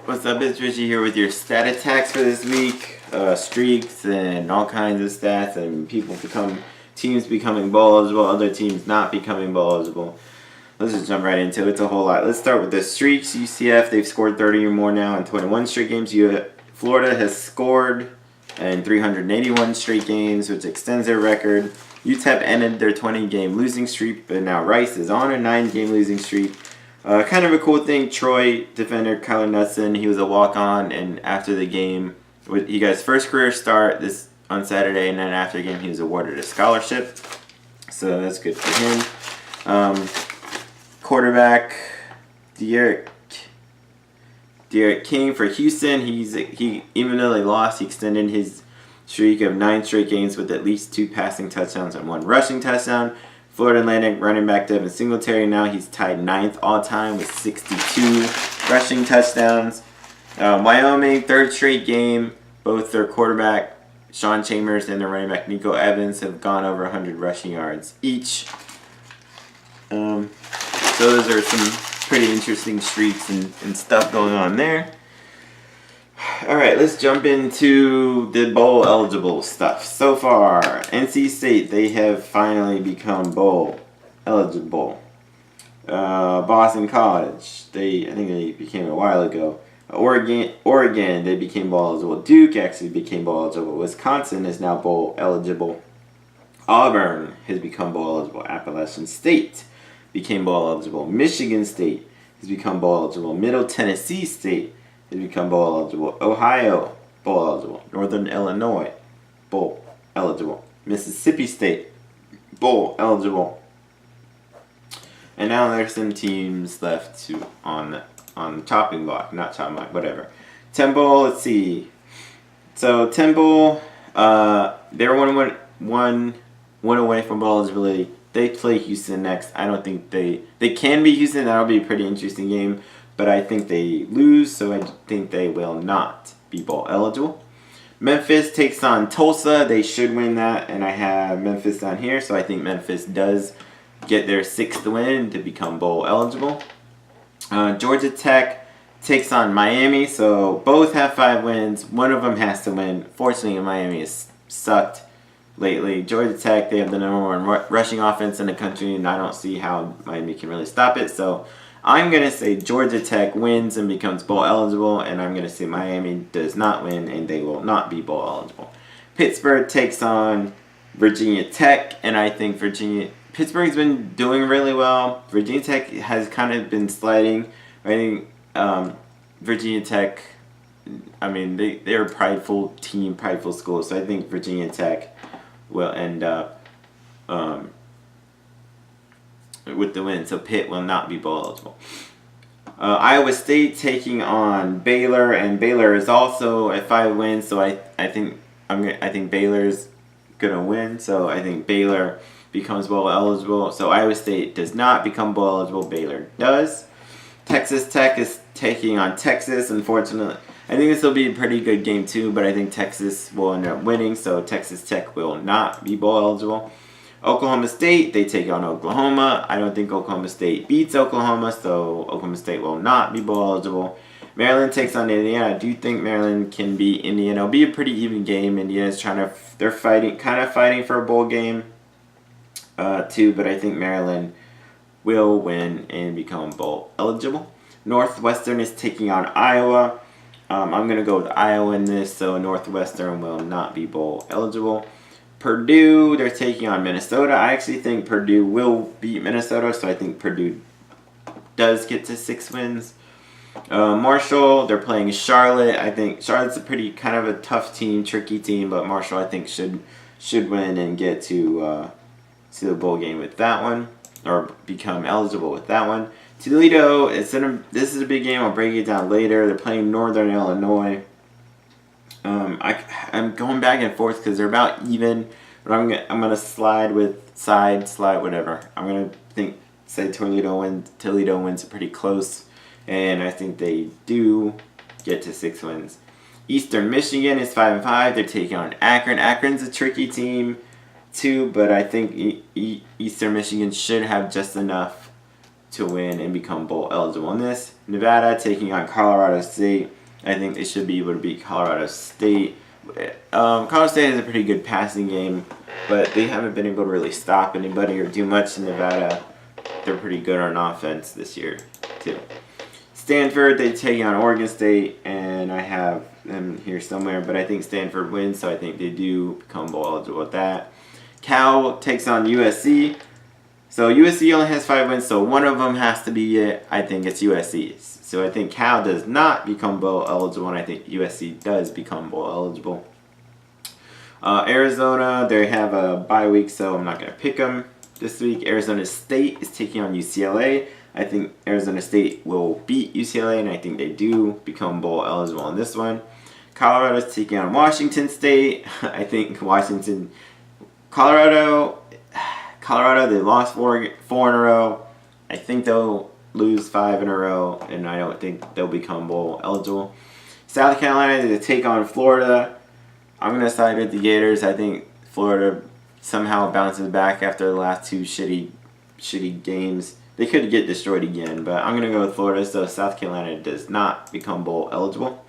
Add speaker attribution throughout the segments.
Speaker 1: What's up, it's Richie here with your stat attacks for this week. Streaks and all kinds of stats and teams becoming bowl eligible, other teams not becoming bowl eligible. Let's just jump right into it. It's a whole lot. Let's start with the streaks. UCF, they've scored 30 or more now in 21 straight games. Florida has scored in 381 straight games, which extends their record. UTEP ended their 20-game losing streak, but now Rice is on a 9-game losing streak. Kind of a cool thing, Troy defender Kyler Knutson, he was a walk-on, and after the game, he got his first career start this on Saturday, and then after the game, he was awarded a scholarship. So that's good for him. Quarterback De'Aaron King for Houston. He even though they lost, he extended his streak of 9 straight games with at least 2 passing touchdowns and 1 rushing touchdown. Florida Atlantic running back Devin Singletary, now he's tied 9th all-time with 62 rushing touchdowns. Wyoming, 3rd straight game. Both their quarterback, Sean Chambers, and their running back, Nico Evans, have gone over 100 rushing yards each. So those are some pretty interesting streaks and stuff going on there. Alright, let's jump into the bowl eligible stuff. So far, NC State, they have finally become bowl eligible. Boston College, I think they became a while ago. Oregon, they became bowl eligible. Duke actually became bowl eligible. Wisconsin is now bowl eligible. Auburn has become bowl eligible. Appalachian State became bowl eligible. Michigan State has become bowl eligible. Middle Tennessee State has become bowl eligible. Ohio, bowl eligible. Northern Illinois, bowl eligible. Mississippi State, bowl eligible. And now there's some teams left on the chopping block, not chopping block, whatever. Temple, let's see. So Temple, they're one away from bowl eligibility. They play Houston next. I don't think they can beat Houston. That'll be a pretty interesting game. But I think they lose, so I think they will not be bowl eligible. Memphis takes on Tulsa. They should win that, and I have Memphis down here, so I think Memphis does get their 6th win to become bowl eligible. Georgia Tech takes on Miami, so both have 5 wins. One of them has to win. Fortunately, Miami has sucked lately. Georgia Tech, they have the #1 rushing offense in the country, and I don't see how Miami can really stop it, so I'm going to say Georgia Tech wins and becomes bowl eligible, and I'm going to say Miami does not win and they will not be bowl eligible. Pittsburgh takes on Virginia Tech, and I think Pittsburgh's been doing really well. Virginia Tech has kind of been sliding. I think Virginia Tech, they're a prideful team, prideful school, so I think Virginia Tech will end up with the win, so Pitt will not be bowl eligible. Iowa State taking on Baylor, and Baylor is also at 5 wins, so I think Baylor's gonna win, so I think Baylor becomes bowl eligible. So Iowa State does not become bowl eligible, Baylor does. Texas Tech is taking on Texas. Unfortunately, I think this will be a pretty good game too, but I think Texas will end up winning, so Texas Tech will not be bowl eligible. Oklahoma State, they take on Oklahoma. I don't think Oklahoma State beats Oklahoma, so Oklahoma State will not be bowl eligible. Maryland takes on Indiana. I do think Maryland can beat Indiana. It'll be a pretty even game. Indiana's they're fighting for a bowl game too, but I think Maryland will win and become bowl eligible. Northwestern is taking on Iowa. I'm going to go with Iowa in this, so Northwestern will not be bowl eligible. Purdue, they're taking on Minnesota. I actually think Purdue will beat Minnesota, so I think Purdue does get to 6 wins. Marshall, they're playing Charlotte. I think Charlotte's a pretty kind of a tough team, tricky team, but Marshall I think should win and get to the bowl game with that one, or become eligible with that one. Toledo, this is a big game. I'll break it down later. They're playing Northern Illinois. I'm going back and forth because they're about even, but I'm gonna slide whatever. I'm gonna say Toledo wins pretty close, and I think they do get to 6 wins. Eastern Michigan is 5-5. They're taking on Akron. Akron's a tricky team too, but I think Eastern Michigan should have just enough to win and become bowl eligible in this. Nevada taking on Colorado State. I think they should be able to beat Colorado State. Colorado State has a pretty good passing game, but they haven't been able to really stop anybody or do much in Nevada. They're pretty good on offense this year, too. Stanford, they take on Oregon State, and I have them here somewhere, but I think Stanford wins, so I think they do become bowl eligible with that. Cal takes on USC. So USC only has 5 wins, so one of them has to be it. I think it's USC's. So I think Cal does not become bowl eligible, and I think USC does become bowl eligible. Arizona, they have a bye week, so I'm not going to pick them this week. Arizona State is taking on UCLA. I think Arizona State will beat UCLA, and I think they do become bowl eligible in this one. Colorado is taking on Washington State. I think Colorado, they lost four in a row. I think they'll lose 5 in a row, and I don't think they'll become bowl eligible. South Carolina, they take on Florida. I'm going to side with the Gators. I think Florida somehow bounces back after the last 2 shitty games. They could get destroyed again, but I'm going to go with Florida, so South Carolina does not become bowl eligible.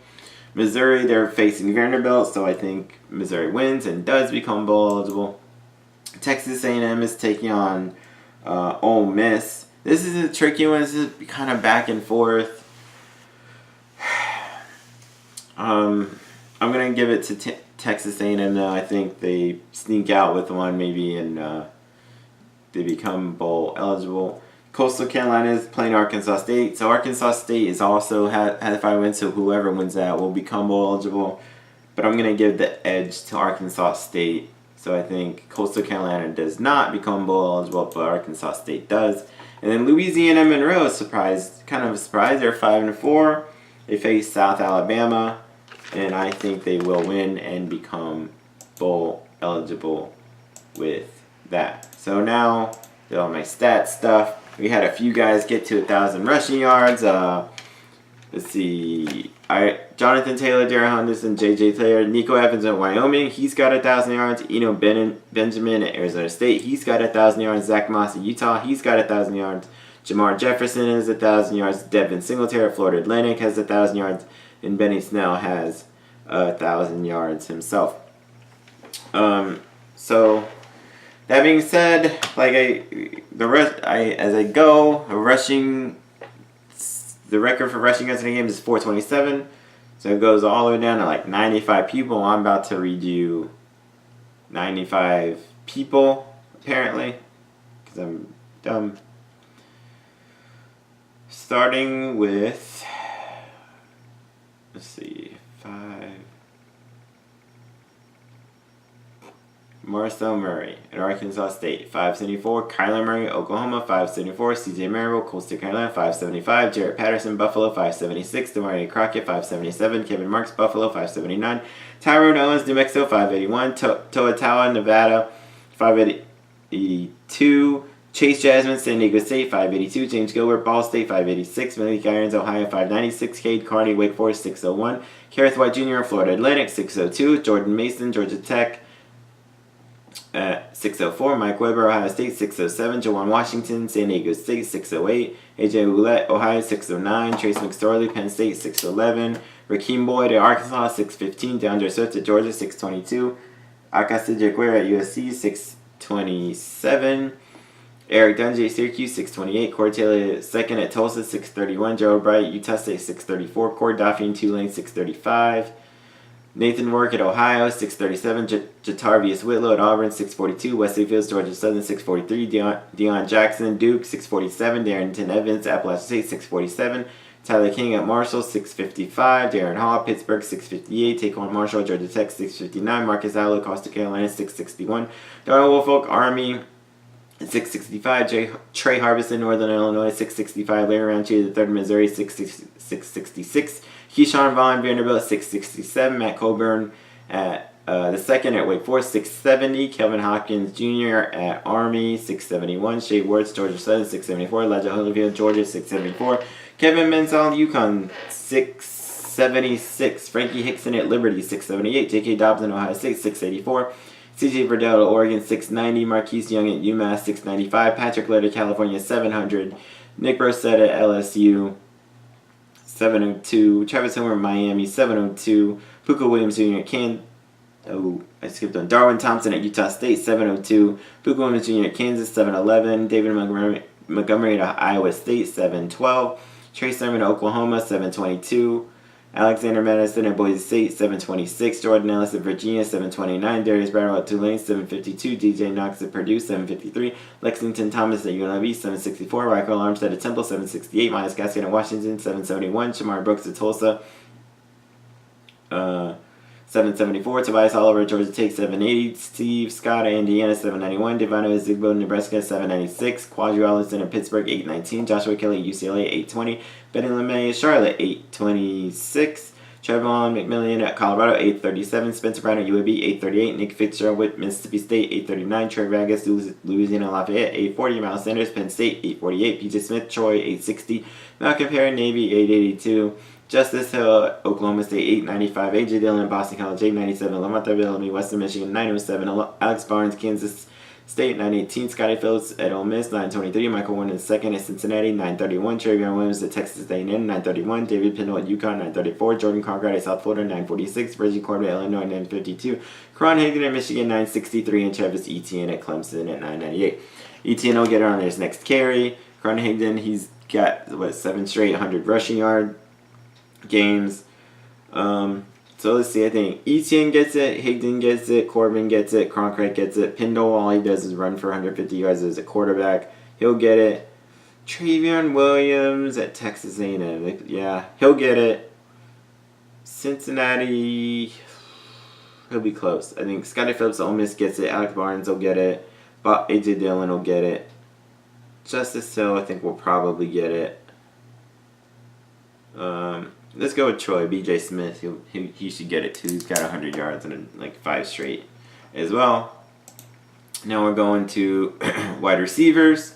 Speaker 1: Missouri, they're facing Vanderbilt, so I think Missouri wins and does become bowl eligible. Texas A&M is taking on Ole Miss. This is a tricky one. This is kind of back and forth. I'm going to give it to Texas A&M now. I think they sneak out with one maybe, and they become bowl eligible. Coastal Carolina is playing Arkansas State. So Arkansas State is also has 5 wins, so whoever wins that will become bowl eligible. But I'm going to give the edge to Arkansas State. So I think Coastal Carolina does not become bowl eligible, but Arkansas State does. And then Louisiana Monroe is kind of a surprise. They're 5-4. They face South Alabama, and I think they will win and become bowl eligible with that. So now, all my stats stuff. We had a few guys get to 1,000 rushing yards. Let's see. Jonathan Taylor, Darrell Henderson, J.J. Taylor, Nico Evans at Wyoming. He's got 1,000 yards. Eno Benjamin at Arizona State. He's got 1,000 yards. Zach Moss at Utah. He's got 1,000 yards. Jamar Jefferson has 1,000 yards. Devin Singletary at Florida Atlantic has 1,000 yards. And Benny Snell has 1,000 yards himself. So that being said, the record for rushing yards in a game is 427. So it goes all the way down to 95 people. I'm about to read you 95 people, apparently, because I'm dumb. Starting with, let's see, 5. Marcel Murray at Arkansas State, 574. Kyler Murray, Oklahoma, 574. C.J. Marable, Coastal Carolina, 575. Jarrett Patterson, Buffalo, 576. Demario Crockett, 577. Kevin Marks, Buffalo, 579. Tyrone Owens, New Mexico, 581. Toa Nevada, 582. Chase Jasmine, San Diego State, 582. James Gilbert, Ball State, 586. Malik Irons, Ohio, 596. Cade Carney, Wake Forest, 601. Kareth White Jr., Florida Atlantic, 602. Jordan Mason, Georgia Tech, 604. Mike Weber, Ohio State, 607. Jawan Washington, San Diego State, 608. AJ Ouellette, Ohio, 609. Trace McSorley, Penn State, 611. Rakeem Boyd at Arkansas, 615. DeAndre Swift at Georgia, 622. Akasi Jaguar at USC, 627. Eric Dungy at Syracuse, 628. Corey Taylor second at Tulsa, 631. Joe Bright, Utah State, 634. Cord Duffy and Tulane, 635. Nathan Work at Ohio, 637. Jatarvius Whitlow at Auburn, 642. Wesley Fields, Georgia Southern, 643. Deion Jackson, Duke, 647. Darrington Evans, Appalachian State, 647. Tyler King at Marshall, 655. Darren Hall, Pittsburgh, 658. Taquan Marshall, Georgia Tech, 659. Marcus Allen, Coastal Carolina, 661. Darnell Woolfolk, Army, 665. Trey Harbison, Northern Illinois, 665. Larry Roundtree, the third, Missouri, 666. Keyshawn Vaughn, Vanderbilt, 667. Matt Coburn at the second at Wake Forest, 670. Kelvin Hopkins Jr. at Army, 671. Shea Werts, Georgia Southern, 674. Elijah Holyfield, Georgia, 674. Kevin Menzel, UConn, 676. Frankie Hickson at Liberty, 678. J.K. Dobson, Ohio State, 684. C.J. Verdell at Oregon, 690. Marquise Young at UMass, 695. Patrick Leonard, California, 700. Nick Rosetta at LSU, 702. Travis Homer, Miami, 702. Puka Williams Jr. I skipped on. Darwin Thompson at Utah State, 702. Puka Williams Jr. at Kansas, 711. David Montgomery at Iowa State, 712. Trey Sermon at Oklahoma, 722. Alexander Madison at Boise State, 726. Jordan Ellis at Virginia, 729. Darius Bradwell at Tulane, 752. DJ Knox at Purdue, 753. Lexington Thomas at UNLV, 764. Michael Armstead at Temple, 768. Miles Gaskin at Washington, 771. Shamar Brooks at Tulsa, 774. Tobias Oliver at Georgia Tech, 780. Steve Scott at Indiana, 791. Devano Zigbo at Nebraska, 796. Quadri Allison at Pittsburgh, 819. Joshua Kelly at UCLA, 820. Benny LeMay at Charlotte, 826. Trevon McMillan at Colorado, 837. Spencer Brown at UAB, 838. Nick Fitzgerald with Mississippi State, 839. Trey Vegas, Louisiana Lafayette, 840. Miles Sanders, Penn State, 848. PJ Smith, Troy, 860. Malcolm Perry, Navy, 882. Justice Hill, Oklahoma State, 895. A.J. Dillon, Boston College, 897. Lamont Bellamy, Western Michigan, 907. Alex Barnes, Kansas State, 918. Scotty Phillips at Ole Miss, 923. Michael Warren II at Cincinnati, 931. Travion Williams at Texas A&M, 931. David Pindle at UConn, 934. Jordan Conrad at South Florida, 946. Reggie Corbett at Illinois, 952. Karan Hagen at Michigan, 963. And Travis Etienne at Clemson at 998. Etienne will get on his next carry. Karan Hagen, he's got, 7 straight 100 rushing yard games. So let's see, I think Etienne gets it, Higdon gets it, Corbin gets it, Cronkrite gets it, Pindle, all he does is run for 150 yards as a quarterback. He'll get it. Travion Williams at Texas A&M, yeah, he'll get it. Cincinnati, he'll be close. I think Scotty Phillips at Ole Miss gets it, Alex Barnes will get it, but A.J. Dillon will get it. Justice Hill, I think, will probably get it. Let's go with Troy. B.J. Smith, he should get it too. He's got 100 yards and like 5 straight as well. Now we're going to wide receivers.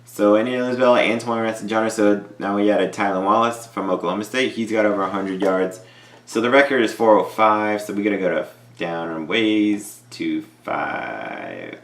Speaker 1: So Indiana Isabella, Antoine Rastin-Johnner. So now we added Tylan Wallace from Oklahoma State. He's got over 100 yards. So the record is 405. So we got to go down on ways to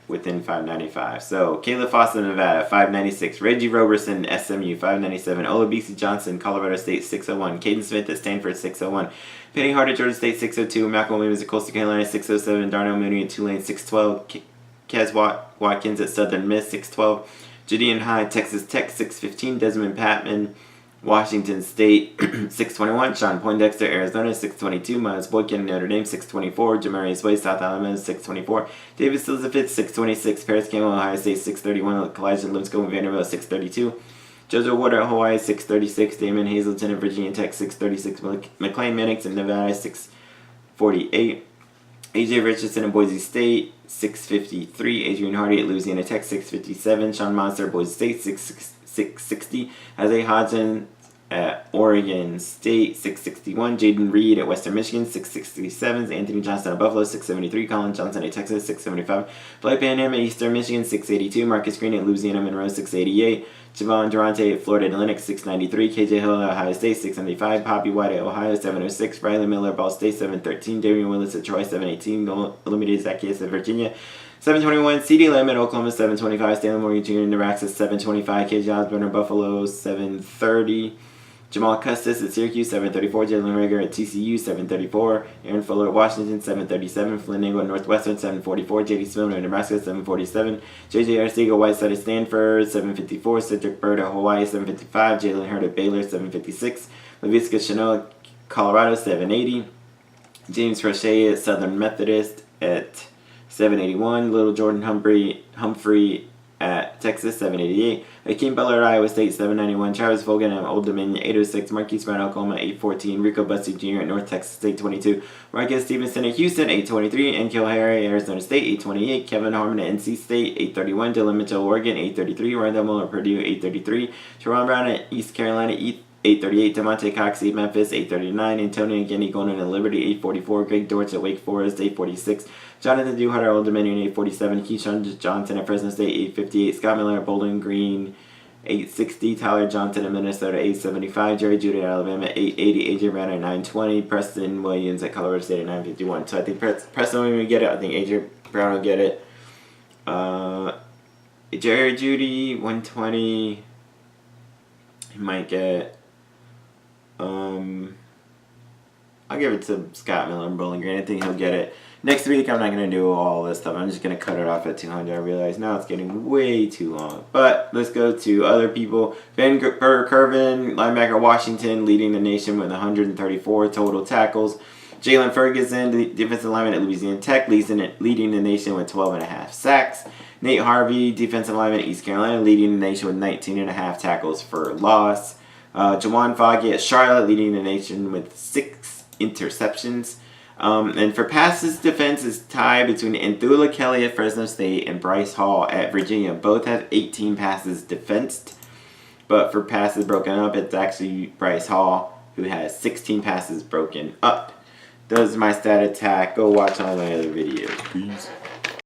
Speaker 1: within 595. So Caleb Foster, Nevada, 596. Reggie Roberson, SMU, 597. Olabisi Johnson, Colorado State, 601. Caden Smith at Stanford, 601. Penny Hart at Georgia State, 602. Malcolm Williams at Coastal Carolina, 607. Darnell Mooney at Tulane, 612. Kez Watkins at Southern Miss, 612. Judean High, Texas Tech, 615. Desmond Patman, Washington State, 621. Sean Poindexter, Arizona, 622. Miles Boykin, Notre Dame, 624. Jamarius Way, South Alabama, 624. David Stills the 5th, 626. Paris Campbell, Ohio State, 631. Elijah Lipscomb, Vanderbilt, 632. Joseph Wood at Hawaii, 636. Damon Hazleton at Virginia Tech, 636. McLean Mannix in Nevada, 648. A.J. Richardson at Boise State, 653. Adrian Hardy at Louisiana Tech, 657. Sean Monster at Boise State, 660. Isaiah Hodgson at Oregon State, 661. Jaden Reed at Western Michigan, 667. Anthony Johnson at Buffalo, 673. Colin Johnson at Texas, 675. Blake Banham at Eastern Michigan, 682. Marcus Green at Louisiana Monroe, 688. Javon Durante at Florida Atlantic, 693. KJ Hill at Ohio State, 675. Poppy White at Ohio, 706. Riley Miller at Ball State, 713. Darian Willis at Troy, 718. Olumide Zacchaeus at Virginia, 721. C.D. Lamb at Oklahoma, 725. Stanley Morgan Jr. in Nebraska, 725. KJ Osborne at Buffalo, 730. Jamal Custis at Syracuse, 734. Jalen Rager at TCU, 734. Aaron Fuller at Washington, 737. Flynn Engel at Northwestern, 744. J.D. Spillman at Nebraska, 747. J.J. Arcega Whiteside at Stanford, 754. Cedric Bird at Hawaii, 755. Jalen Hurd at Baylor, 756. Laviska Shenault at Colorado, 780. James Roche at Southern Methodist at 781. Little Jordan Humphrey at Texas, 788. Akeem Butler at Iowa State, 791. Travis Fulgham at Old Dominion, 806. Marquise Brown at Oklahoma, 814. Rico Bussey Jr. at North Texas State, 22. Marcus Stevenson at Houston, 823. N'Keal Harry at Arizona State, 828. Kevin Harmon at NC State, 831. Dylan Mitchell, Oregon, 833. Rondell Muller at Purdue, 833. Teron Brown at East Carolina, 838. Demonte Cox at Memphis, 839. Antonio Gandy Golden at Liberty, 844. Greg Dortch at Wake Forest, 846. Jonathan Duhart at Old Dominion, 847. Keyshawn Johnson at Fresno State, 858. Scott Miller at Bowling Green, 860. Tyler Johnson at Minnesota, 875. Jerry Judy at Alabama, 880. AJ Brown at 920. Preston Williams at Colorado State at 951. So I think Preston Williams will get it. I think AJ Brown will get it. Jerry Judy, 120. He might get. I'll give it to Scott Miller and Bowling Green. I think he'll get it. Next week, I'm not going to do all this stuff. I'm just going to cut it off at 200. I realize now it's getting way too long. But let's go to other people. Van Kerven, linebacker Washington, leading the nation with 134 total tackles. Jalen Ferguson, the defensive lineman at Louisiana Tech, leading the nation with 12.5 sacks. Nate Harvey, defensive lineman at East Carolina, leading the nation with 19.5 tackles for loss. Jawan Foggy at Charlotte, leading the nation with 6 interceptions. And for passes, defense is tied between Anthula Kelly at Fresno State and Bryce Hall at Virginia. Both have 18 passes defensed. But for passes broken up, it's actually Bryce Hall who has 16 passes broken up. Those are my stat attack. Go watch all my other videos. Peace.